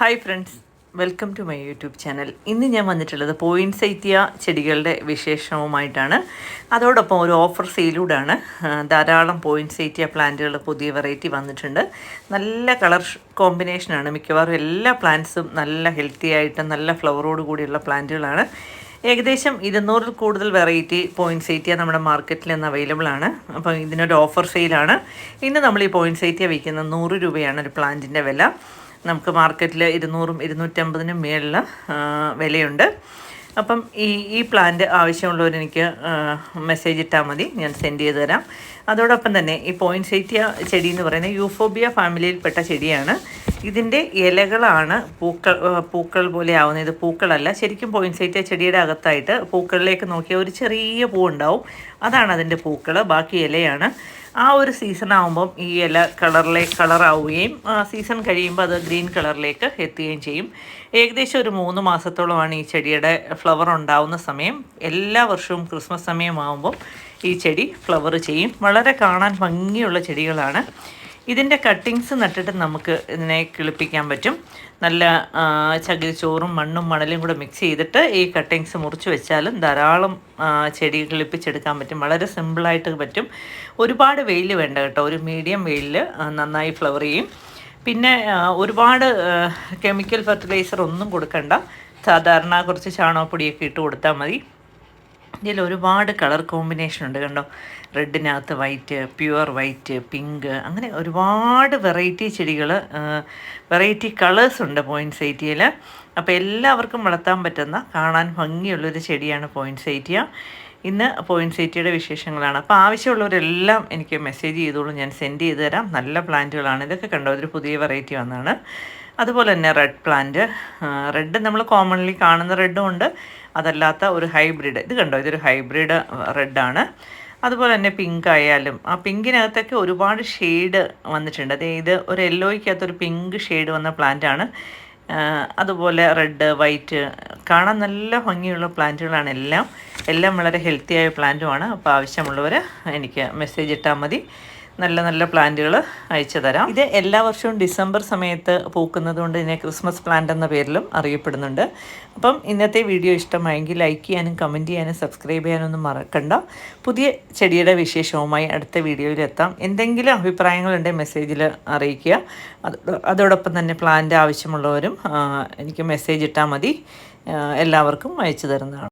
Hi friends, welcome to my YouTube channel. ഇന്ന് ഞാൻ വന്നിട്ടുള്ളത് പോയിൻസെറ്റിയ ചെടികളുടെ വിശേഷവുമായിട്ടാണ്. അതോടൊപ്പം ഒരു ഓഫർ സെയിലൂടാണ്. ധാരാളം പോയിൻസെറ്റിയ പ്ലാന്റുകൾ പുതിയ വെറൈറ്റി വന്നിട്ടുണ്ട്. നല്ല കളർ കോമ്പിനേഷനാണ്. മിക്കവാറും എല്ലാ പ്ലാന്റ്സും നല്ല ഹെൽത്തി ആയിട്ട് നല്ല ഫ്ലവറോട് കൂടിയുള്ള പ്ലാന്റുകളാണ്. ഏകദേശം 200 കൂടുതൽ വെറൈറ്റി പോയിൻസെറ്റിയ നമ്മുടെ മാർക്കറ്റിൽ നിന്ന് അവൈലബിൾ ആണ്. അപ്പോൾ ഇതിനൊരു ഓഫർ സെയിലാണ്. ഇന്ന് നമ്മൾ ഈ പോയിൻസെറ്റിയ വിൽക്കുന്ന 100 രൂപയാണ് ഒരു പ്ലാന്റിൻ്റെ വില. നമുക്ക് മാർക്കറ്റിൽ 200-ും 250-നും മേളിൽ വിലയുണ്ട്. അപ്പം ഈ പ്ലാന്റ് ആവശ്യമുള്ളവർ എനിക്ക് മെസ്സേജ് ഇട്ടാൽ മതി, ഞാൻ സെൻഡ് ചെയ്ത് തരാം. അതോടൊപ്പം തന്നെ ഈ പോയിൻസെറ്റിയ ചെടി എന്ന് പറയുന്നത് യൂഫോബിയ ഫാമിലിയിൽപ്പെട്ട ചെടിയാണ്. ഇതിൻ്റെ ഇലകളാണ് പൂക്കൾ പോലെ ആവുന്നത്. ഇത് പൂക്കളല്ല, ശരിക്കും പോയിൻസെറ്റിയ ചെടിയുടെ അകത്തായിട്ട് പൂക്കളിലേക്ക് നോക്കിയാൽ ഒരു ചെറിയ പൂ ഉണ്ടാവും. അതാണ് അതിൻ്റെ പൂക്കൾ, ബാക്കി ഇലയാണ്. ആ ഒരു സീസൺ ആകുമ്പം ഈ ഇല കളറാവുകയും സീസൺ കഴിയുമ്പോൾ അത് ഗ്രീൻ കളറിലേക്ക് എത്തുകയും ചെയ്യും. ഏകദേശം ഒരു 3 മാസത്തോളമാണ് ഈ ചെടിയുടെ ഫ്ലവർ ഉണ്ടാവുന്ന സമയം. എല്ലാ വർഷവും ക്രിസ്മസ് സമയമാകുമ്പം ഈ ചെടി ഫ്ലവർ ചെയ്യും. വളരെ കാണാൻ ഭംഗിയുള്ള ചെടികളാണ്. ഇതിൻ്റെ കട്ടിങ്സ് നട്ടിട്ട് നമുക്ക് ഇതിനെ കിളിപ്പിക്കാൻ പറ്റും. നല്ല ചകിരിച്ചോറും മണ്ണും മണലും കൂടെ മിക്സ് ചെയ്തിട്ട് ഈ കട്ടിങ്സ് മുറിച്ച് വെച്ചാലും ധാരാളം ചെടി കിളിപ്പിച്ചെടുക്കാൻ പറ്റും. വളരെ സിമ്പിളായിട്ട് പറ്റും. ഒരുപാട് വെയിൽ വേണ്ട കേട്ടോ, ഒരു മീഡിയം വെയിലിൽ നന്നായി ഫ്ലവർ ചെയ്യും. പിന്നെ ഒരുപാട് കെമിക്കൽ ഫെർട്ടിലൈസർ ഒന്നും കൊടുക്കണ്ട. സാധാരണ കുറച്ച് ചാണകപ്പൊടിയൊക്കെ ഇട്ട് കൊടുത്താൽ മതി. ഇതിൽ ഒരുപാട് കളർ കോമ്പിനേഷൻ ഉണ്ട് കണ്ടോ. റെഡിനകത്ത് വൈറ്റ്, പ്യുവർ വൈറ്റ്, പിങ്ക്, അങ്ങനെ ഒരുപാട് വെറൈറ്റി ചെടികൾ, വെറൈറ്റി കളേഴ്സ് ഉണ്ട് പോയിൻസെറ്റിയയിൽ. അപ്പോൾ എല്ലാവർക്കും വളർത്താൻ പറ്റുന്ന കാണാൻ ഭംഗിയുള്ളൊരു ചെടിയാണ് പോയിൻസെറ്റിയ. ഇന്ന് പോയിൻസെറ്റിയയുടെ വിശേഷങ്ങളാണ്. അപ്പോൾ ആവശ്യമുള്ളവരെല്ലാം എനിക്ക് മെസ്സേജ് ചെയ്തോളൂ, ഞാൻ സെൻഡ് ചെയ്ത് തരാം. നല്ല പ്ലാന്റുകളാണ്. ഇതൊക്കെ കണ്ടോ, ഇതൊരു പുതിയ വെറൈറ്റി വന്നതാണ്. അതുപോലെ തന്നെ റെഡ് പ്ലാന്റ്, റെഡ് നമ്മൾ കോമൺലി കാണുന്ന റെഡും ഉണ്ട്, അതല്ലാത്ത ഒരു ഹൈബ്രിഡ്. ഇത് കണ്ടോ, ഇതൊരു ഹൈബ്രിഡ് റെഡാണ്. അതുപോലെ തന്നെ പിങ്ക് ആയാലും ആ പിങ്കിനകത്തൊക്കെ ഒരുപാട് ഷെയ്ഡ് വന്നിട്ടുണ്ട്. അതായത് ഒരു യെല്ലോയ്ക്കകത്തൊരു പിങ്ക് ഷെയ്ഡ് വന്ന പ്ലാന്റാണ്. അതുപോലെ റെഡ്, വൈറ്റ്, കാണാൻ നല്ല ഭംഗിയുള്ള പ്ലാന്റുകളാണ് എല്ലാം വളരെ ഹെൽത്തിയായ പ്ലാന്റുമാണ്. അപ്പോൾ ആവശ്യമുള്ളവർ എനിക്ക് മെസ്സേജ് ഇട്ടാൽ മതി, നല്ല നല്ല പ്ലാന്റുകൾ അയച്ചു തരാം. ഇത് എല്ലാ വർഷവും ഡിസംബർ സമയത്ത് പൂക്കുന്നത് കൊണ്ട് ഇതിനെ ക്രിസ്മസ് പ്ലാന്റ് എന്ന പേരിലും അറിയപ്പെടുന്നുണ്ട്. അപ്പം ഇന്നത്തെ വീഡിയോ ഇഷ്ടമായെങ്കിൽ ലൈക്ക് ചെയ്യാനും കമൻറ്റ് ചെയ്യാനും സബ്സ്ക്രൈബ് ചെയ്യാനൊന്നും മറക്കണ്ട. പുതിയ ചെടിയുടെ വിശേഷവുമായി അടുത്ത വീഡിയോയിൽ എത്താം. എന്തെങ്കിലും അഭിപ്രായങ്ങളുണ്ടെങ്കിൽ മെസ്സേജിൽ അറിയിക്കുക. അതോടൊപ്പം തന്നെ പ്ലാന്റ് ആവശ്യമുള്ളവരും എനിക്ക് മെസ്സേജ് ഇട്ടാൽ മതി, എല്ലാവർക്കും അയച്ചു തരുന്നതാണ്.